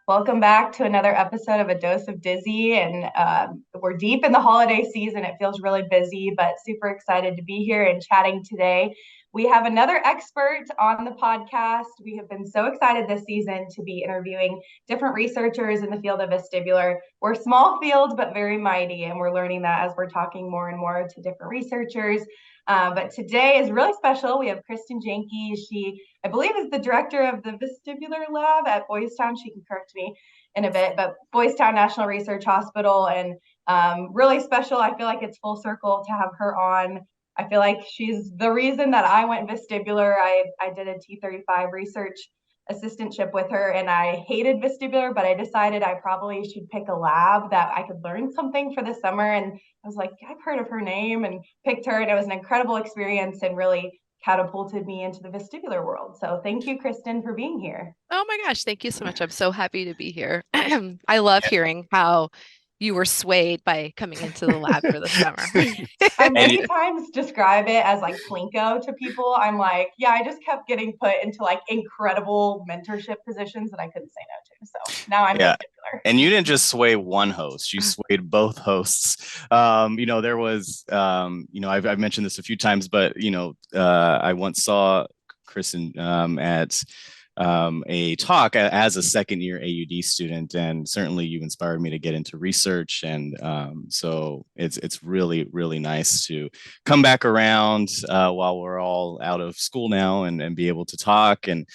Welcome back to another episode of A Dose of Dizzy. And we're deep in the holiday season. It feels really busy, but super excited to be here and chatting today. We have another expert on the podcast. We have been so excited this season to be interviewing different researchers in the field of vestibular. We're a small field, but very mighty, and we're learning that as we're talking more and more to different researchers. But today is really special. We have Kristen Janky. She, I believe, is the director of the vestibular lab at Boys Town. She can correct me in a bit, but Boys Town National Research Hospital. And really special. I feel like it's full circle to have her on. I feel like she's the reason that I went vestibular. I did a T35 research assistantship with her, and I hated vestibular, but I decided I probably should pick a lab that I could learn something for the summer. And I was like, I've heard of her name, and picked her, and it was an incredible experience and really catapulted me into the vestibular world. So thank you, Kristen, for being here. Oh my gosh, thank you so much. I'm so happy to be here. I love hearing how you were swayed by coming into the lab for the summer. I And many times describe it as like Plinko to people. I'm like, yeah, I just kept getting put into like incredible mentorship positions that I couldn't say no to. So now I'm yeah, vestibular. and you didn't just sway one host, you swayed both hosts. There was, I've mentioned this a few times, but, I once saw Kristen at a talk as a second year AUD student, and certainly you inspired me to get into research. And so it's really really nice to come back around while we're all out of school now, and be able to talk and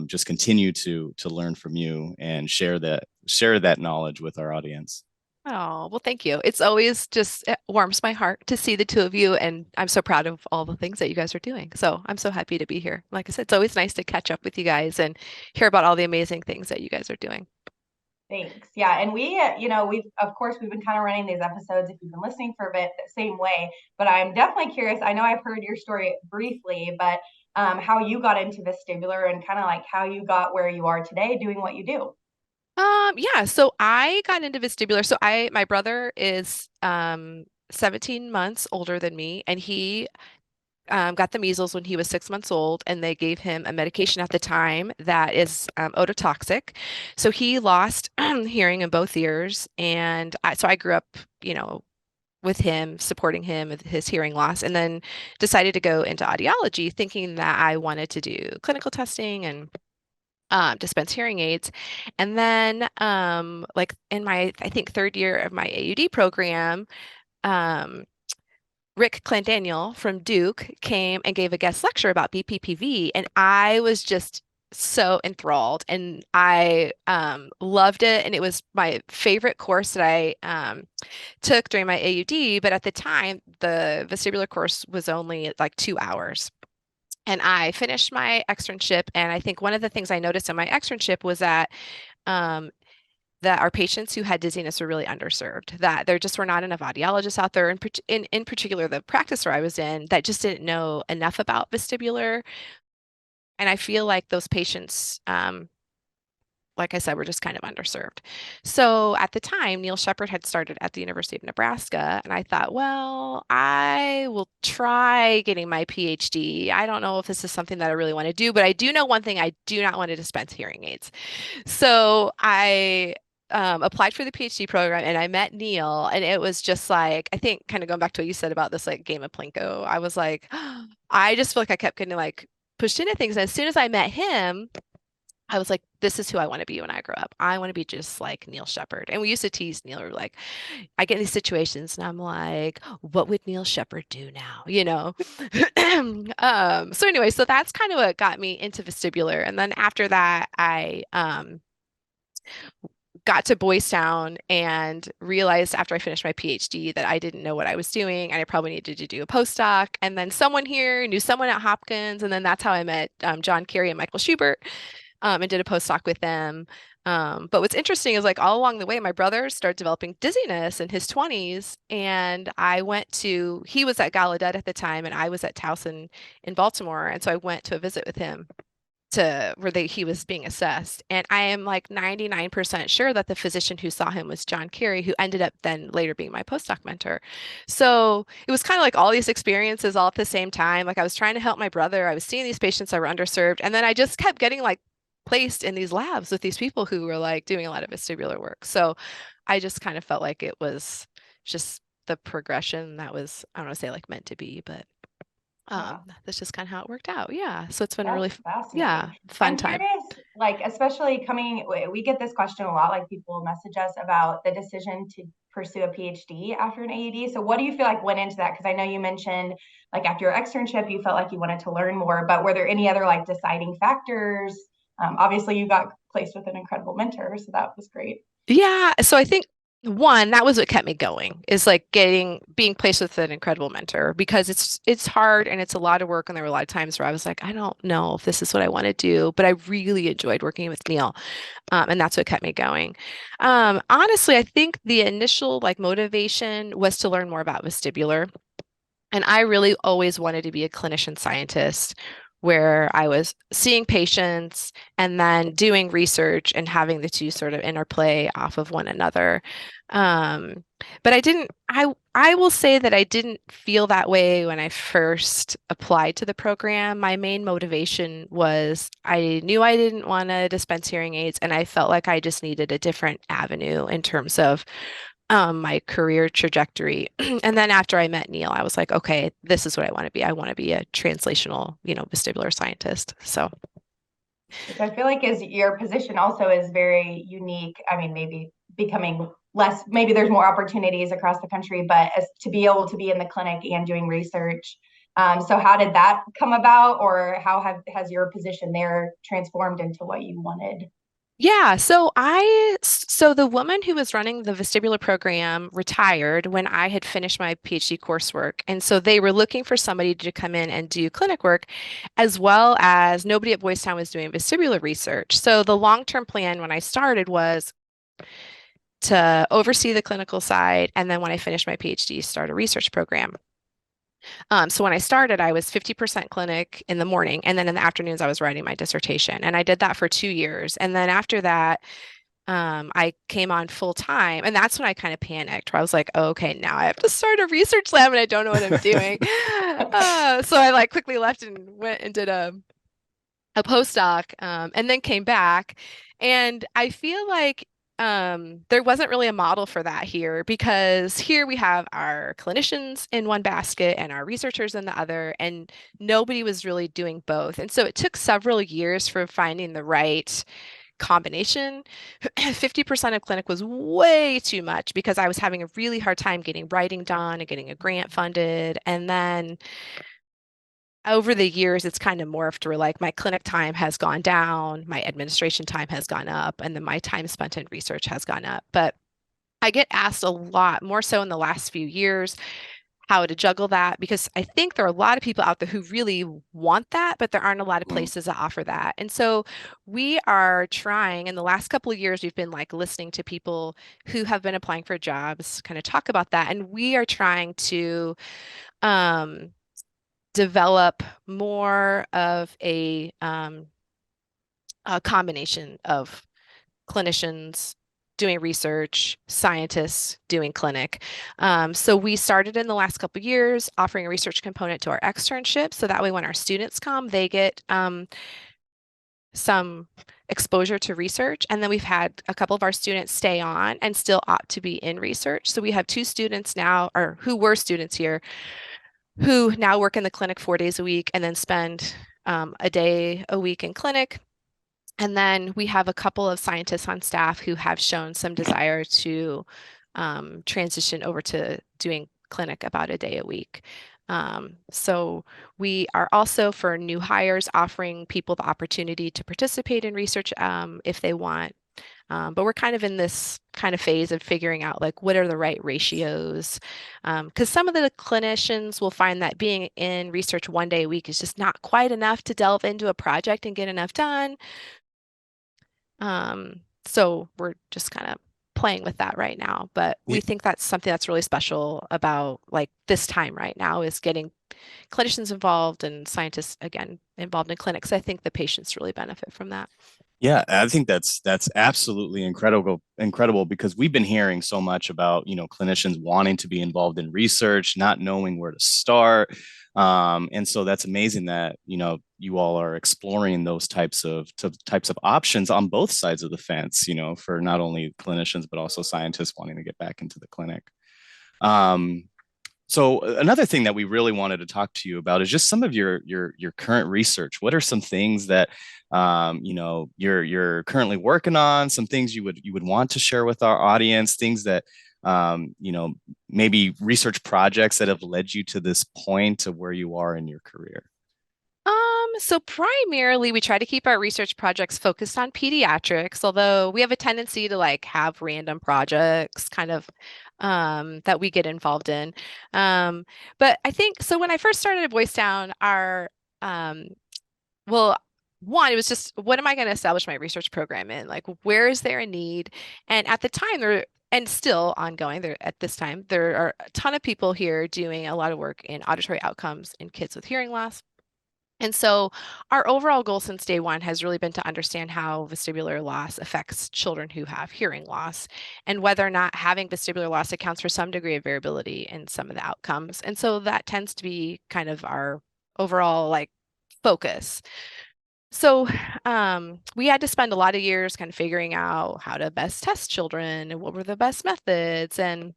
just continue to learn from you and share that knowledge with our audience. Oh, well, thank you. It's always just it warms my heart to see the two of you, and I'm so proud of all the things that you guys are doing. So I'm so happy to be here. Like I said, it's always nice to catch up with you guys and hear about all the amazing things that you guys are doing. Thanks. Yeah, and we, we've of course we've been kind of running these episodes if you've been listening for a bit the same way. But I'm definitely curious. I know I've heard your story briefly, but how you got into vestibular and kind of like how you got where you are today doing what you do. Yeah, so I got into vestibular. My brother is 17 months older than me, and he got the measles when he was 6 months old, and they gave him a medication at the time that is ototoxic. So he lost hearing in both ears, and so I grew up, you know, with him, supporting him with his hearing loss, and then decided to go into audiology, thinking that I wanted to do clinical testing and dispense hearing aids. And then, like in my, I think, third year of my AUD program, um, Rick Clandaniel from Duke came and gave a guest lecture about BPPV, and I was just so enthralled, and I loved it. And it was my favorite course that I took during my AUD. But at the time, the vestibular course was only like 2 hours. And I finished my externship, and I think one of the things I noticed in my externship was um, that our patients who had dizziness were really underserved, that there just were not enough audiologists out there, in particular the practice where I was in, that just didn't know enough about vestibular. And I feel like those patients, like I said, were just kind of underserved. So at the time, Neil Shepherd had started at the University of Nebraska, and I thought, well, I will try getting my PhD. I don't know if this is something that I really want to do, but I do know one thing: I do not want to dispense hearing aids. So I applied for the PhD program, and I met Neil, and it was just like, I think, kind of going back to what you said about this like game of Plinko, I was like, I just feel like I kept getting like pushed into things. And as soon as I met him, I was like, this is who I want to be when I grow up. I want to be just like Neil Shepherd. And we used to tease Neil. We were like, I get in these situations and I'm like, what would Neil Shepherd do now? You know? So anyway, so that's kind of what got me into vestibular. And then after that, I got to Boys Town and realized after I finished my PhD that I didn't know what I was doing and I probably needed to do a postdoc. And then someone here knew someone at Hopkins. And then that's how I met John Carey and Michael Schubert, and did a postdoc with them. But what's interesting is like all along the way, my brother started developing dizziness in his 20s. And he was at Gallaudet at the time, and I was at Towson in Baltimore. And so I went to a visit with him to where he was being assessed. And I am like 99% sure that the physician who saw him was John Carey, who ended up then later being my postdoc mentor. So it was kind of like all these experiences all at the same time. Like I was trying to help my brother. I was seeing these patients that were underserved. And then I just kept getting like placed in these labs with these people who were like doing a lot of vestibular work. So I just kind of felt like it was just the progression that was, I don't want to say like meant to be, but that's just kind of how it worked out. Yeah. So it's been a really, fun time. I'm curious, like, especially we get this question a lot, like people message us about the decision to pursue a PhD after an AUD. So what do you feel like went into that? Because I know you mentioned like after your externship, you felt like you wanted to learn more, but were there any other like deciding factors? Obviously you got placed with an incredible mentor, so that was great. Yeah. So I think one, that was what kept me going, is like being placed with an incredible mentor, because it's hard and it's a lot of work. And there were a lot of times where I was like, I don't know if this is what I want to do, but I really enjoyed working with Neil. And that's what kept me going. Honestly, I think the initial like motivation was to learn more about vestibular. And I really always wanted to be a clinician scientist where I was seeing patients and then doing research and having the two sort of interplay off of one another. Um, but I will say that I didn't feel that way when I first applied to the program. My main motivation was I knew I didn't want to dispense hearing aids, and I felt like I just needed a different avenue in terms of my career trajectory. And then after I met Neil, I was like, okay, this is what I want to be. I want to be a translational, vestibular scientist. So, which I feel like is your position also is very unique. I mean, maybe becoming less, maybe there's more opportunities across the country, but as to be able to be in the clinic and doing research. So how did that come about, or how has your position there transformed into what you wanted? yeah, so the woman who was running the vestibular program retired when I had finished my PhD coursework. And so they were looking for somebody to come in and do clinic work, as well as nobody at Boys Town was doing vestibular research. So the long-term plan when I started was to oversee the clinical side, and then when I finished my PhD, start a research program. So when I started, I was 50% clinic in the morning, and then in the afternoons, I was writing my dissertation. And I did that for 2 years. And then after that, I came on full time, and that's when I kind of panicked, where I was like, oh, okay, now I have to start a research lab and I don't know what I'm doing. So I like quickly left and went and did a postdoc, and then came back. And I feel like there wasn't really a model for that here, because here we have our clinicians in one basket and our researchers in the other, and nobody was really doing both. And so it took several years for finding the right combination. 50% of clinic was way too much, because I was having a really hard time getting writing done and getting a grant funded. And then over the years, it's kind of morphed where like my clinic time has gone down, my administration time has gone up, and then my time spent in research has gone up. But I get asked a lot, more so in the last few years, how to juggle that, because I think there are a lot of people out there who really want that, but there aren't a lot of places that offer that. And so we are trying, in the last couple of years, we've been like listening to people who have been applying for jobs kind of talk about that. And we are trying to develop more of a combination of clinicians doing research, scientists doing clinic. So we started in the last couple of years offering a research component to our externship. So that way when our students come, they get some exposure to research. And then we've had a couple of our students stay on and still opt to be in research. So we have 2 students now, or who were students here, who now work in the clinic 4 days a week and then spend a day a week in clinic. And then we have a couple of scientists on staff who have shown some desire to transition over to doing clinic about a day a week. So we are also, for new hires, offering people the opportunity to participate in research if they want. But we're kind of in this kind of phase of figuring out like what are the right ratios, because some of the clinicians will find that being in research 1 day a week is just not quite enough to delve into a project and get enough done. So we're just kind of playing with that right now, but we think that's something that's really special about like this time right now, is getting clinicians involved and scientists again involved in clinics. I think the patients really benefit from that. Yeah, I think that's absolutely incredible because we've been hearing so much about, clinicians wanting to be involved in research, not knowing where to start. And so that's amazing that, you all are exploring those types of options on both sides of the fence, for not only clinicians but also scientists wanting to get back into the clinic. Um, so another thing that we really wanted to talk to you about is just some of your current research. What are some things that you're currently working on? Some things you would want to share with our audience. Things that maybe research projects that have led you to this point of where you are in your career. So primarily we try to keep our research projects focused on pediatrics, although we have a tendency to like have random projects kind of that we get involved in. But I think so when I first started at Boys Town, our um, well, one, it was just what am I going to establish my research program in? Like, where is there a need? And at the time, and still ongoing, there at this time, there are a ton of people here doing a lot of work in auditory outcomes in kids with hearing loss. And so our overall goal since day one has really been to understand how vestibular loss affects children who have hearing loss and whether or not having vestibular loss accounts for some degree of variability in some of the outcomes. And so that tends to be kind of our overall like focus. So we had to spend a lot of years kind of figuring out how to best test children and what were the best methods. And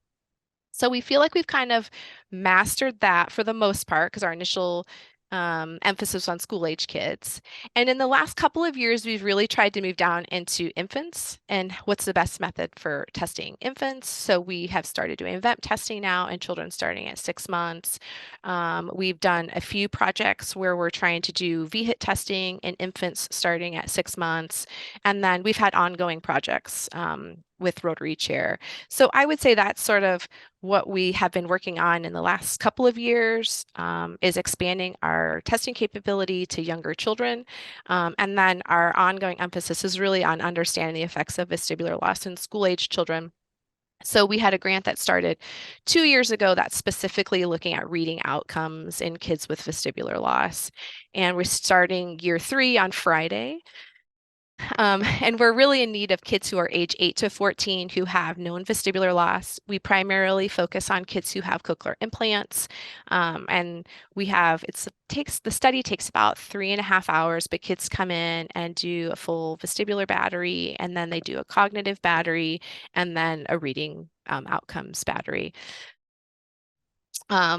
so we feel like we've kind of mastered that for the most part because our initial emphasis on school age kids. And in the last couple of years, we've really tried to move down into infants and what's the best method for testing infants. So we have started doing event testing now in children starting at 6 months. We've done a few projects where we're trying to do VHIT testing in infants starting at 6 months. And then we've had ongoing projects with rotary chair. So I would say that's sort of what we have been working on in the last couple of years is expanding our testing capability to younger children. And then our ongoing emphasis is really on understanding the effects of vestibular loss in school-age children. So we had a grant that started 2 years ago that's specifically looking at reading outcomes in kids with vestibular loss. And we're starting year 3 on Friday. And we're really in need of kids who are age 8 to 14 who have known vestibular loss. We primarily focus on kids who have cochlear implants. And the study takes about 3.5 hours, but kids come in and do a full vestibular battery, and then they do a cognitive battery, and then a reading outcomes battery.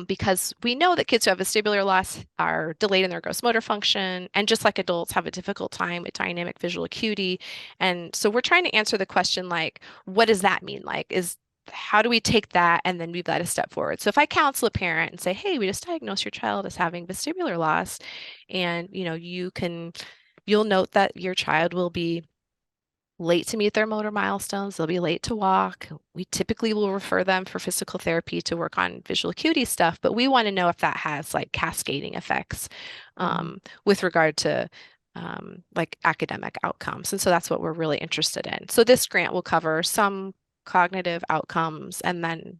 Because we know that kids who have vestibular loss are delayed in their gross motor function, and just like adults have a difficult time with dynamic visual acuity. And so we're trying to answer the question like, what does that mean? How do we take that and then move that a step forward? So if I counsel a parent and say, hey, we just diagnosed your child as having vestibular loss, and you'll note that your child will be late to meet their motor milestones. They'll be late to walk. We typically will refer them for physical therapy to work on visual acuity stuff, but we want to know if that has like cascading effects with regard to like academic outcomes. And so that's what we're really interested in. So this grant will cover some cognitive outcomes and then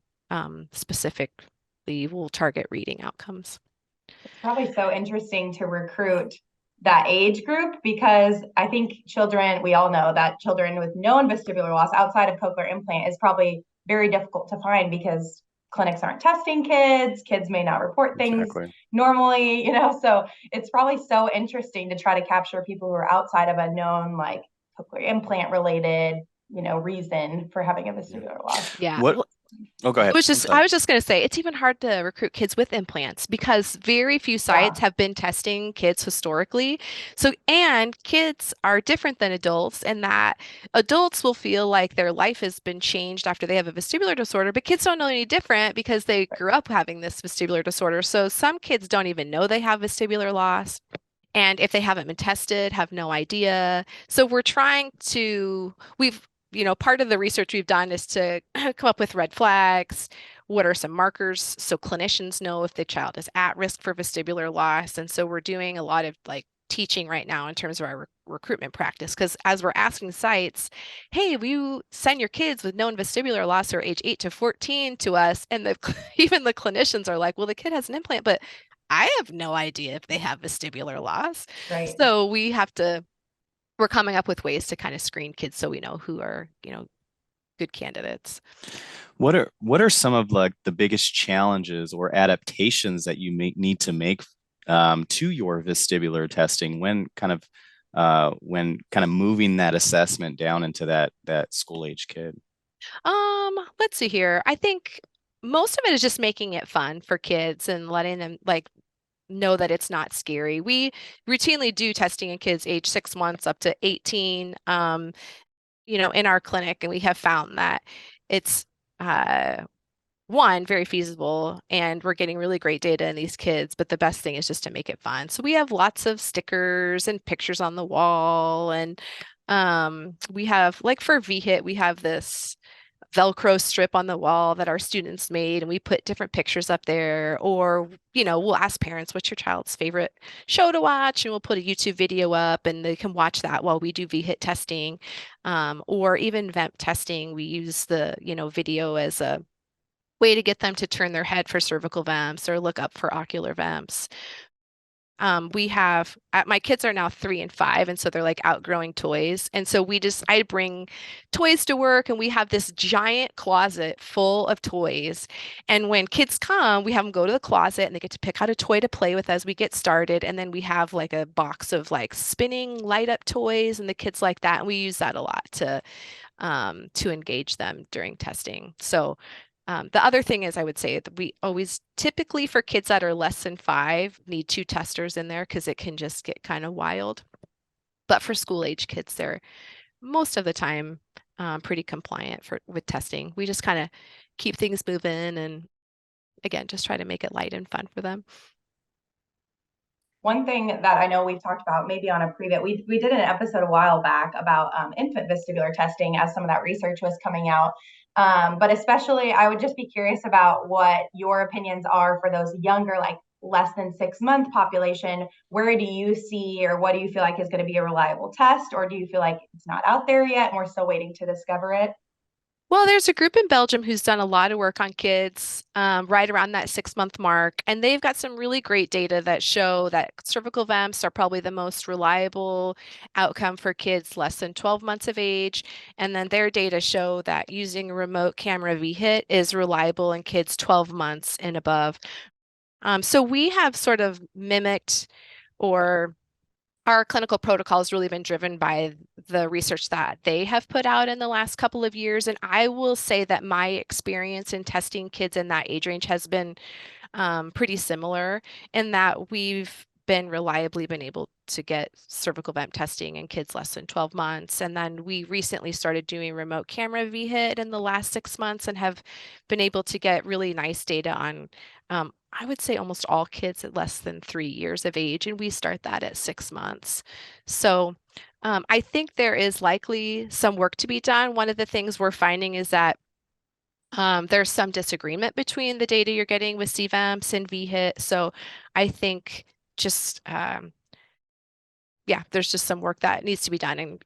specifically we'll target reading outcomes. It's probably so interesting to recruit that age group because I think we all know that children with known vestibular loss outside of cochlear implant is probably very difficult to find because clinics aren't testing kids. Kids may not report things normally, so it's probably so interesting to try to capture people who are outside of a known like cochlear implant related, reason for having a vestibular loss. Yeah. Oh, go ahead. I was just going to say, it's even hard to recruit kids with implants because very few sites have been testing kids historically. And kids are different than adults in that adults will feel like their life has been changed after they have a vestibular disorder, but kids don't know any different because they grew up having this vestibular disorder. So some kids don't even know they have vestibular loss. And if they haven't been tested, have no idea. So part of the research we've done is to come up with red flags. What are some markers so clinicians know if the child is at risk for vestibular loss? And so we're doing a lot of like teaching right now in terms of our recruitment practice because as we're asking sites, hey, will you send your kids with known vestibular loss or age 8 to 14 to us? And even the clinicians are like, well, the kid has an implant, but I have no idea if they have vestibular loss. Right. So we have to we're coming up with ways to kind of screen kids so we know who are, good candidates. What are some of like the biggest challenges or adaptations that you need to make to your vestibular testing when kind of moving that assessment down into that school age kid? Let's see here. I think most of it is just making it fun for kids and letting them like know that it's not scary. We routinely do testing in kids age 6 months up to 18, in our clinic, and we have found that it's uh one, very feasible, and we're getting really great data in these kids, but the best thing is just to make it fun. So we have lots of stickers and pictures on the wall, and we have, like for VHIT, we have this Velcro strip on the wall that our students made, and we put different pictures up there. Or, we'll ask parents, what's your child's favorite show to watch? And we'll put a YouTube video up and they can watch that while we do VHIT testing. Or even vent testing. We use the, video as a way to get them to turn their head for cervical vamps or look up for ocular vamps. We have my kids are now 3 and 5, and so they're like outgrowing toys. And so I bring toys to work, and we have this giant closet full of toys. And when kids come, we have them go to the closet and they get to pick out a toy to play with as we get started. And then we have like a box of like spinning light up toys, and the kids like that. And we use that a lot to engage them during testing. So the other thing is, I would say that we always typically for kids that are less than 5 need 2 testers in there because it can just get kind of wild. But for school age kids, they're most of the time pretty compliant with testing. We just kind of keep things moving and again, just try to make it light and fun for them. One thing that I know we've talked about maybe on a previous, we did an episode a while back about infant vestibular testing as some of that research was coming out. But especially, I would just be curious about what your opinions are for those younger, like less than 6 month population. Where do you see, or what do you feel like is going to be a reliable test? Or do you feel like it's not out there yet and we're still waiting to discover it? Well, there's a group in Belgium who's done a lot of work on kids right around that 6 month mark, and they've got some really great data that show that cervical vamps are probably the most reliable outcome for kids less than 12 months of age. And then their data show that using a remote camera VHIT is reliable in kids 12 months and above. So we have sort of mimicked, or our clinical protocol has really been driven by the research that they have put out in the last couple of years. And I will say that my experience in testing kids in that age range has been pretty similar in that we've been able to get cervical vent testing in kids less than 12 months. And then we recently started doing remote camera VHIT in the last 6 months and have been able to get really nice data on, I would say almost all kids at less than 3 years of age. And we start that at 6 months. So I think there is likely some work to be done. One of the things we're finding is that there's some disagreement between the data you're getting with CVAMPs and VHIT. So I think just, there's just some work that needs to be done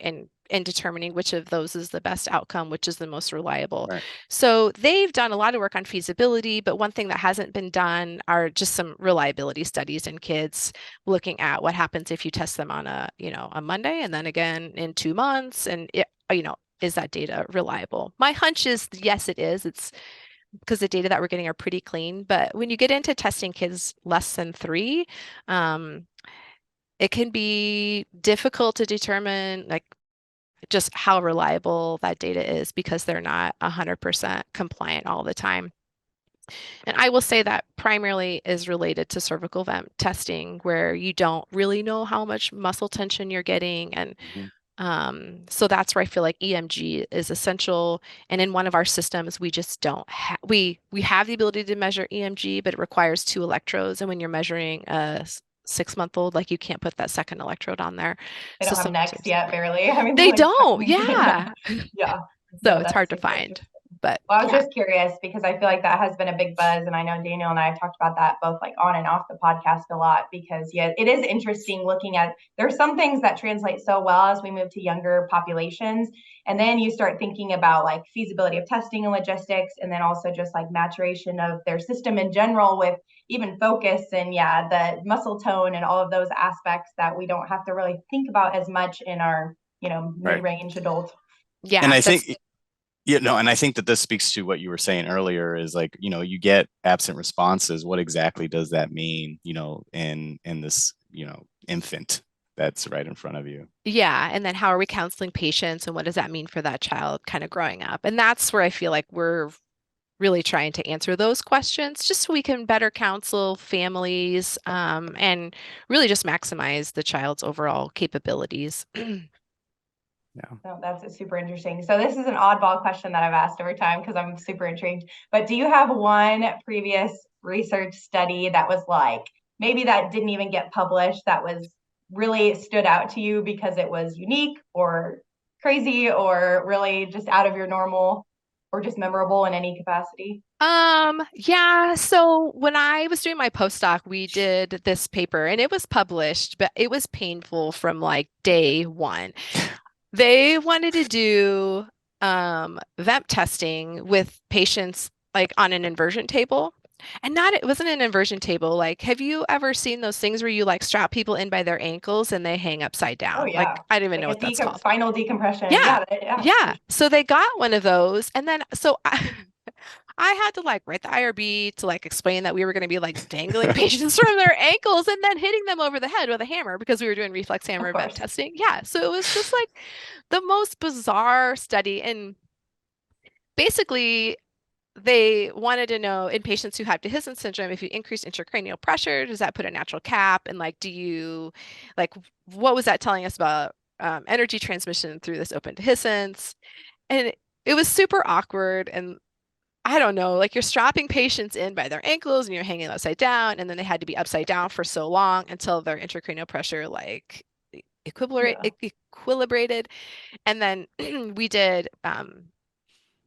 in determining which of those is the best outcome, which is the most reliable. Right. So they've done a lot of work on feasibility, but one thing that hasn't been done are just some reliability studies in kids, looking at what happens if you test them on a Monday and then again in 2 months, and is that data reliable? My hunch is yes, it is. It's because the data that we're getting are pretty clean. But when you get into testing kids less than 3, it can be difficult to determine like just how reliable that data is because they're not 100% compliant all the time. And I will say that primarily is related to cervical vent testing, where you don't really know how much muscle tension you're getting. And so that's where I feel like EMG is essential. And in one of our systems, we just don't have, we have the ability to measure EMG, but it requires 2 electrodes. And when you're measuring a 6-month-old, like you can't put that second electrode on there. They don't have next yet, barely. I mean, they like, don't. Yeah. Yeah. So No, it's that's hard to super find. interesting. But Well, I was just curious because I feel like that has been a big buzz. And I know Daniel and I have talked about that both like on and off the podcast a lot because it is interesting looking at, there's some things that translate so well as we move to younger populations. And then you start thinking about like feasibility of testing and logistics, and then also just like maturation of their system in general with even focus and the muscle tone and all of those aspects that we don't have to really think about as much in our mid-range adult. Yeah. And I think, and I think that this speaks to what you were saying earlier is like, you get absent responses. What exactly does that mean, in this, infant that's right in front of you? Yeah. And then how are we counseling patients and what does that mean for that child kind of growing up? And that's where I feel like we're really trying to answer those questions just so we can better counsel families and really just maximize the child's overall capabilities. Yeah. So that's super interesting. So this is an oddball question that I've asked over time because I'm super intrigued. But do you have one previous research study that was like, maybe that didn't even get published, that was really stood out to you because it was unique or crazy or really just out of your normal or just memorable in any capacity? Yeah, so when I was doing my postdoc, we did this paper and it was published, but it was painful from like day one. They wanted to do VEMP testing with patients like on an inversion table. And it wasn't an inversion table. Like, have you ever seen those things where you like strap people in by their ankles and they hang upside Oh down? yeah. Like, I don't even know Like what that's called. spinal decompression. Yeah. Yeah. Yeah. So they got one of those. And then, I had to like write the IRB to like explain that we were going to be like dangling patients from their ankles and then hitting them over the head with a hammer because we were doing reflex hammer Of event course. testing. Yeah. So it was just like the most bizarre study. And basically, they wanted to know in patients who have dehiscence syndrome, if you increase intracranial pressure, does that put a natural cap? And like, like, what was that telling us about energy transmission through this open dehiscence? And it was super awkward. And I don't know, like you're strapping patients in by their ankles and you're hanging upside down, and then they had to be upside down for so long until their intracranial pressure like equilibrated. And then we did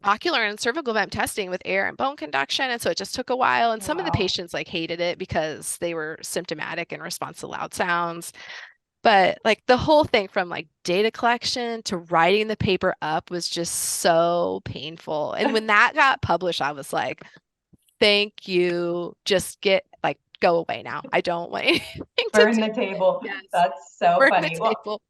ocular and cervical vent testing with air and bone conduction. And so it just took a while. And some of the Wow. patients like hated it because they were symptomatic in response to loud sounds. But like the whole thing from like data collection to writing the paper up was just so painful. And when that got published, I was like, thank you. Just go away now. I don't want anything to Burn do the with it. table. Yes. That's so Burn the funny. Well, table.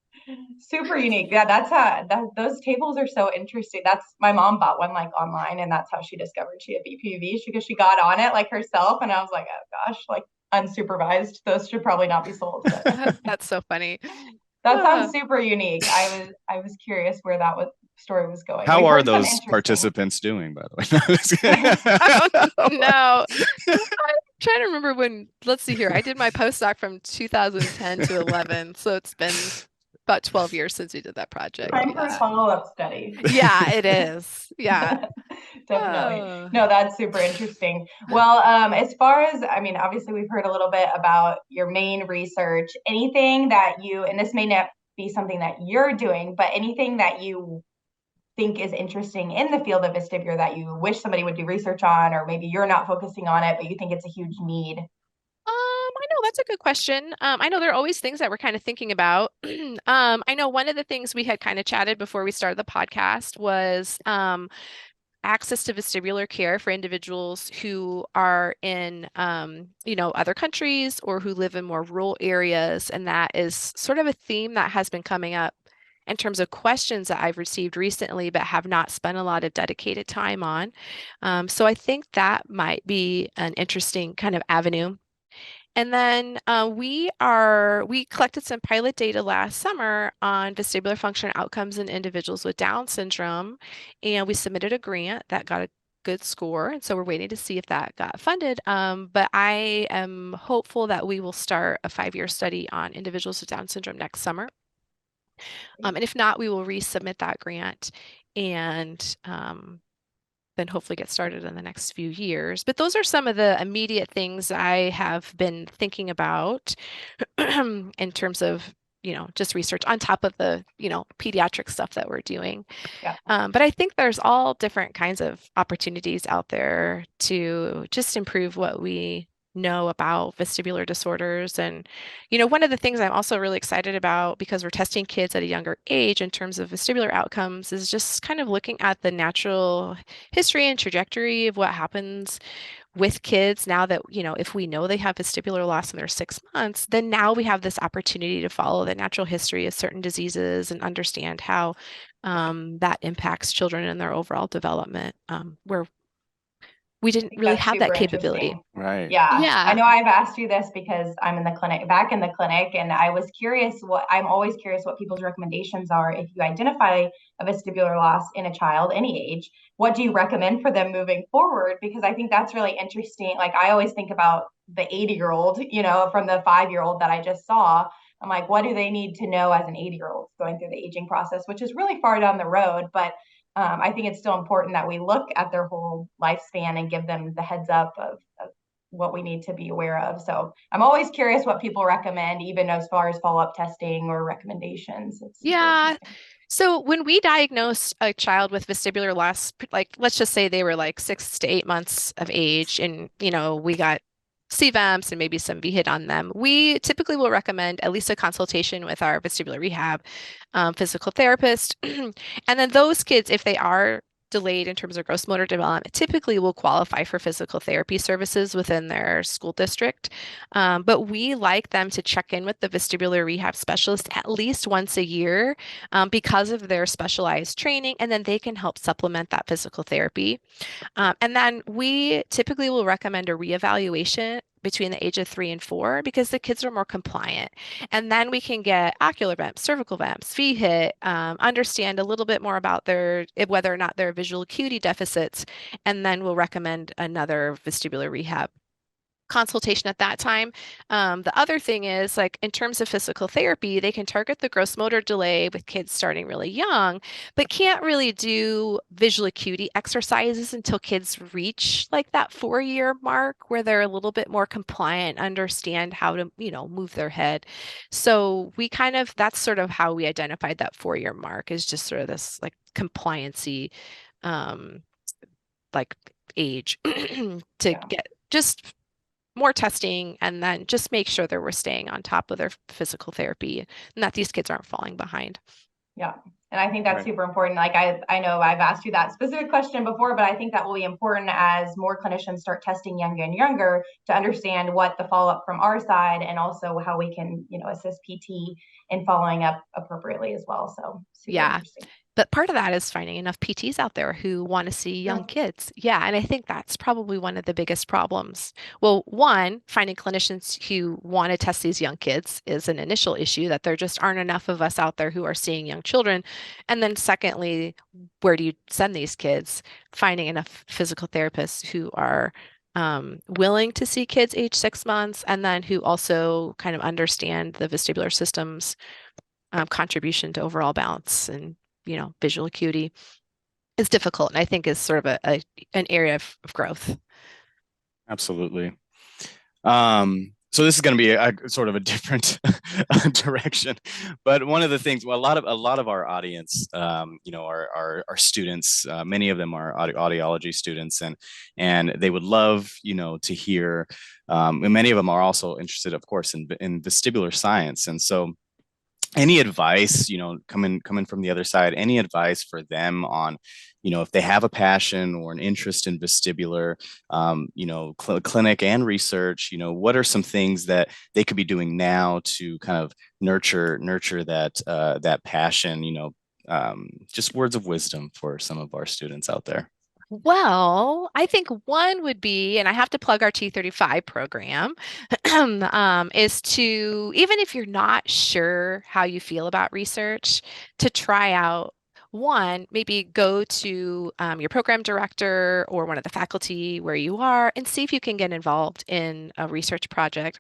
super unique. Yeah, those tables are so interesting. That's my mom bought one like online, and that's how she discovered she had BPV because she got on it like herself, and I was like, oh gosh, like unsupervised. Those should probably not be sold. But That's so funny. that sounds super unique. I was curious where story was going. How We've are heard some those interesting participants doing, by the way? No. I'm trying to remember let's see here. I did my postdoc from 2010 to 11. So it's been about 12 years since we did that project. Time for a follow-up study. Yeah, it is. Yeah. Definitely. Oh. No, that's super interesting. Well, as far as, I mean, obviously we've heard a little bit about your main research. Anything that and this may not be something that you're doing, but anything that you think is interesting in the field of vestibular that you wish somebody would do research on, or maybe you're not focusing on it, but you think it's a huge need? I know that's a good question. I know there are always things that we're kind of thinking about. I know one of the things we had kind of chatted before we started the podcast was access to vestibular care for individuals who are in, other countries or who live in more rural areas. And that is sort of a theme that has been coming up in terms of questions that I've received recently, but have not spent a lot of dedicated time on. So I think that might be an interesting kind of avenue. And then we collected some pilot data last summer on vestibular function outcomes in individuals with Down syndrome, and we submitted a grant that got a good score, and so we're waiting to see if that got funded. But I am hopeful that we will start a 5-year study on individuals with Down syndrome next summer. And if not, we will resubmit that grant and then hopefully get started in the next few years. But those are some of the immediate things I have been thinking about in terms of, just research on top of the, pediatric stuff that we're doing. Yeah. But I think there's all different kinds of opportunities out there to just improve what we know about vestibular disorders. And, one of the things I'm also really excited about, because we're testing kids at a younger age in terms of vestibular outcomes, is just kind of looking at the natural history and trajectory of what happens with kids now that, if we know they have vestibular loss in their 6 months, then now we have this opportunity to follow the natural history of certain diseases and understand how that impacts children in their overall development, where we didn't really That's have that super capability. interesting. Right. Yeah. Yeah. I know I've asked you this because I'm back in the clinic, and I'm always curious what people's recommendations are. If you identify a vestibular loss in a child, any age, what do you recommend for them moving forward? Because I think that's really interesting. Like, I always think about the 80-year-old, from the 5-year-old that I just saw. I'm like, what do they need to know as an 80-year-old going through the aging process, which is really far down the road, but I think it's still important that we look at their whole lifespan and give them the heads up of what we need to be aware of. So I'm always curious what people recommend, even as far as follow-up testing or recommendations. It's super Yeah. interesting. So when we diagnosed a child with vestibular loss, like let's just say they were like 6 to 8 months of age, and we got CVEMs and maybe some VHIT on them, we typically will recommend at least a consultation with our vestibular rehab physical therapist. And then those kids, if they are delayed in terms of gross motor development, typically will qualify for physical therapy services within their school district. But we like them to check in with the vestibular rehab specialist at least once a year because of their specialized training, and then they can help supplement that physical therapy. And then we typically will recommend a reevaluation between the age of 3 and 4 because the kids are more compliant. And then we can get ocular vamps, cervical vamps, VHIT, understand a little bit more about whether or not there are visual acuity deficits, and then we'll recommend another vestibular rehab consultation at that time. The other thing is, like, in terms of physical therapy, they can target the gross motor delay with kids starting really young, but can't really do visual acuity exercises until kids reach like that 4-year mark where they're a little bit more compliant, understand how to, move their head. So that's sort of how we identified that 4-year mark, is just sort of this like compliancy, like age to get just more testing, and then just make sure that we're staying on top of their physical therapy and that these kids aren't falling behind. Yeah. And I think that's super important. Like, I know I've asked you that specific question before, but I think that will be important as more clinicians start testing younger and younger to understand what the follow-up from our side, and also how we can, assist PT in following up appropriately as well. So super interesting. But part of that is finding enough PTs out there who want to see young kids. Yeah. And I think that's probably one of the biggest problems. Well, one, finding clinicians who want to test these young kids is an initial issue, that there just aren't enough of us out there who are seeing young children. And then secondly, where do you send these kids? Finding enough physical therapists who are willing to see kids age 6 months, and then who also kind of understand the vestibular system's contribution to overall balance and visual acuity is difficult, and I think is sort of an area of growth. Absolutely. So this is going to be a sort of a different direction, but one of the things, well, a lot of our audience, are students. Many of them are audiology students, and they would love, to hear. And many of them are also interested, of course, in vestibular science, and so, any advice, coming from the other side, any advice for them on, if they have a passion or an interest in vestibular, clinic and research, what are some things that they could be doing now to kind of nurture that passion, just words of wisdom for some of our students out there. Well, I think one would be, and I have to plug our T35 program, is to, even if you're not sure how you feel about research, to try out one, maybe go to your program director or one of the faculty where you are and see if you can get involved in a research project.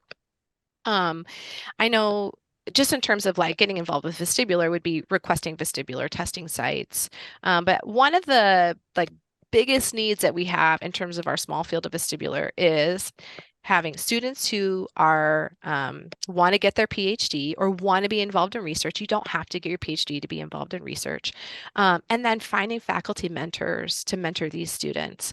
I know just in terms of like getting involved with vestibular would be requesting vestibular testing sites. But one of the like biggest needs that we have in terms of our small field of vestibular is having students who are want to get their PhD or want to be involved in research. You don't have to get your PhD to be involved in research. And then finding faculty mentors to mentor these students.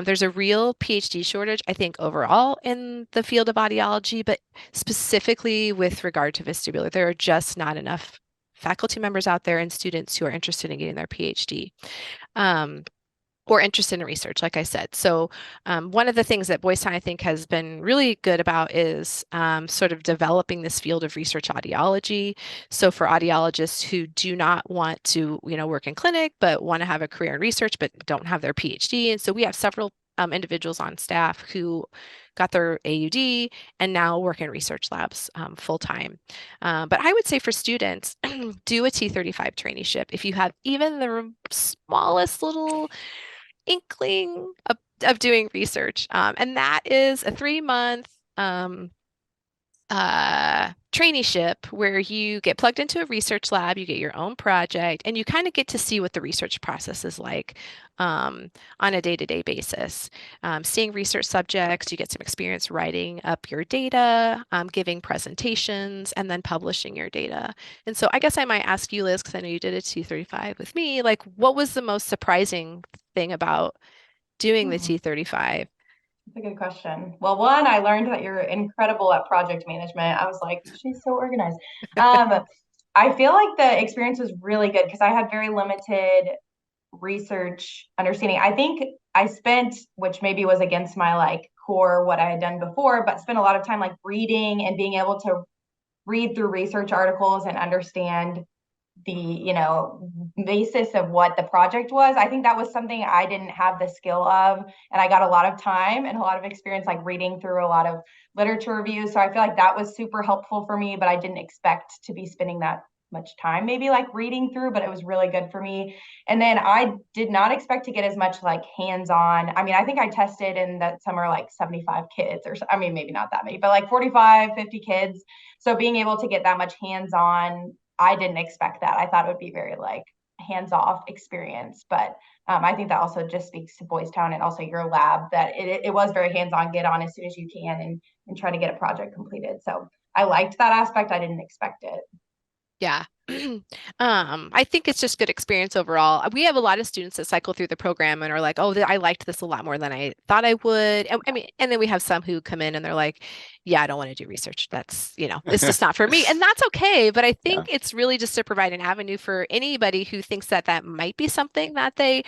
There's a real PhD shortage, I think, overall in the field of audiology, but specifically with regard to vestibular, there are just not enough faculty members out there and students who are interested in getting their PhD. Or interested in research, like I said. So one of the things that Boys Town, I think, has been really good about is sort of developing this field of research audiology. So for audiologists who do not want to, work in clinic, but want to have a career in research, but don't have their PhD. And so we have several individuals on staff who got their AuD and now work in research labs full time. But I would say for students, do a T35 traineeship. If you have even the smallest little inkling of doing research. And that is a 3-month traineeship where you get plugged into a research lab, you get your own project, and you kind of get to see what the research process is like on a day-to-day basis. Seeing research subjects, you get some experience writing up your data, giving presentations, and then publishing your data. And so I guess I might ask you, Liz, because I know you did a T35 with me, like what was the most surprising thing about doing the T35? That's a good question. Well, one, I learned that you're incredible at project management. I was like, she's so organized. I feel like the experience was really good because I had very limited research understanding. I think I spent, which maybe was against my like core, what I had done before, but spent a lot of time like reading and being able to read through research articles and understand the basis of what the project was. I think that was something I didn't have the skill of, and I got a lot of time and a lot of experience like reading through a lot of literature reviews. So I feel like that was super helpful for me, but I didn't expect to be spending that much time maybe like reading through, but it was really good for me. And then I did not expect to get as much like hands-on. I mean, I think I tested in that summer like 75 kids, or I mean maybe not that many, but like 45, 50 kids. So being able to get that much hands-on, I didn't expect that. I thought it would be very like hands-off experience, but I think that also just speaks to Boys Town and also your lab that it was very hands-on, get on as soon as you can and try to get a project completed. So I liked that aspect. I didn't expect it. Yeah. I think it's just good experience overall. We have a lot of students that cycle through the program and are like, oh, I liked this a lot more than I thought I would. And, I mean, and then we have some who come in and they're like, yeah, I don't want to do research. That's, it's just not for me. And that's okay. But I think it's really just to provide an avenue for anybody who thinks that that might be something that they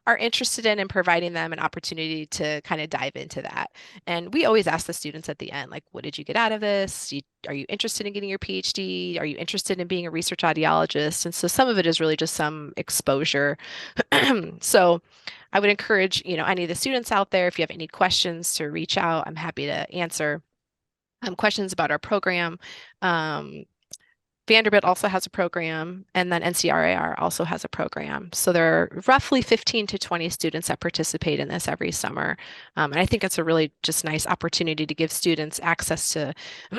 are interested in and providing them an opportunity to kind of dive into that. And we always ask the students at the end, like, what did you get out of this? Are you interested in getting your PhD? Are you interested in being a research audiologist? And so some of it is really just some exposure. So I would encourage, any of the students out there, if you have any questions, to reach out. I'm happy to answer questions about our program. Vanderbilt also has a program, and then NCRAR also has a program. So there are roughly 15 to 20 students that participate in this every summer. And I think it's a really just nice opportunity to give students access to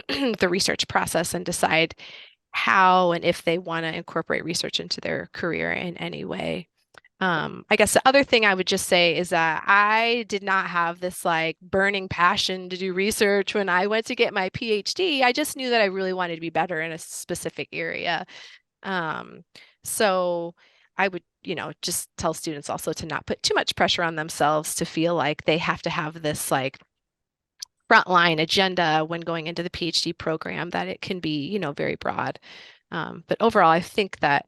the research process and decide how and if they want to incorporate research into their career in any way. I guess the other thing I would just say is that I did not have this like burning passion to do research when I went to get my PhD. I just knew that I really wanted to be better in a specific area. So I would, just tell students also to not put too much pressure on themselves to feel like they have to have this like frontline agenda when going into the PhD program, that it can be, very broad. But overall, I think that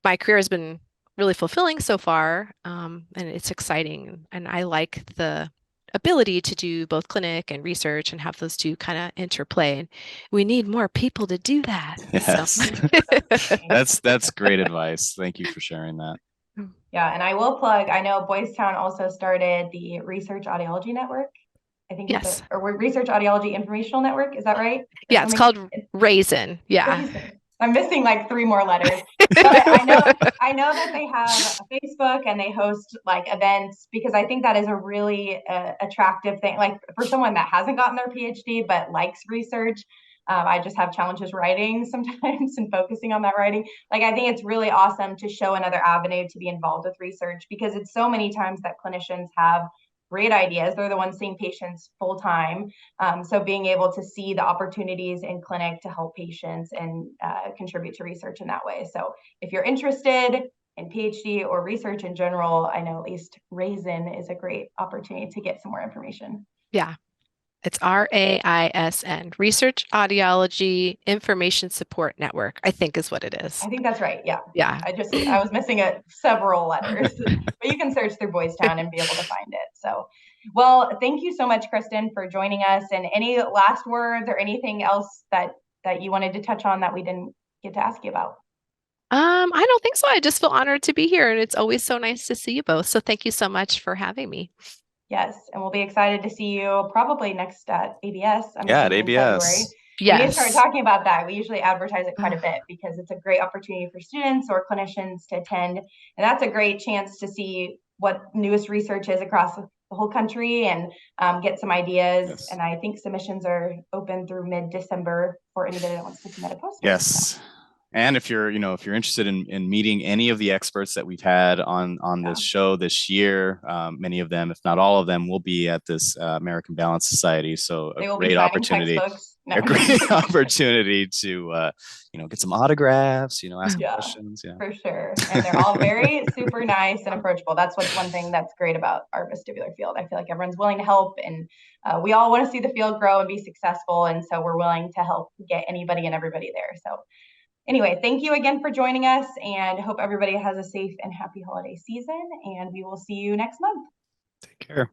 my career has been really fulfilling so far, and it's exciting. And I like the ability to do both clinic and research and have those two kind of interplay. And we need more people to do that. Yes. So. That's great advice. Thank you for sharing that. Yeah, and I will plug, I know Boys Town also started the Research Audiology Network. I think yes. or Research Audiology Informational Network. Is that right? Yeah, it's called Raisin. Yeah. Raisin. I'm missing like 3 more letters, but I know that they have a Facebook and they host like events, because I think that is a really attractive thing. Like for someone that hasn't gotten their PhD but likes research, I just have challenges writing sometimes and focusing on that writing. Like I think it's really awesome to show another avenue to be involved with research, because it's so many times that clinicians have great ideas. They're the ones seeing patients full time. So being able to see the opportunities in clinic to help patients and contribute to research in that way. So if you're interested in PhD or research in general, I know at least Raisin is a great opportunity to get some more information. Yeah. It's RAISN, Research Audiology Information Support Network, I think is what it is. I think that's right. Yeah. Yeah. I was missing several letters, but you can search through Boys Town and be able to find it. So, well, thank you so much, Kristen, for joining us. And any last words or anything else that you wanted to touch on that we didn't get to ask you about? I don't think so. I just feel honored to be here, and it's always so nice to see you both. So thank you so much for having me. Yes, and we'll be excited to see you probably next at ABS. At ABS. We need to start talking about that. We usually advertise it quite a bit because it's a great opportunity for students or clinicians to attend. And that's a great chance to see what newest research is across the whole country and get some ideas. Yes. And I think submissions are open through mid-December for anybody that wants to submit a poster. Yes. So. And if you're interested in meeting any of the experts that we've had on this show this year, many of them, if not all of them, will be at this American Balance Society. So a great opportunity, a great opportunity to get some autographs, ask questions. Yeah, for sure. And they're all very super nice and approachable. That's what's one thing that's great about our vestibular field. I feel like everyone's willing to help, and we all want to see the field grow and be successful. And so we're willing to help get anybody and everybody there. So. Anyway, thank you again for joining us, and hope everybody has a safe and happy holiday season, and we will see you next month. Take care.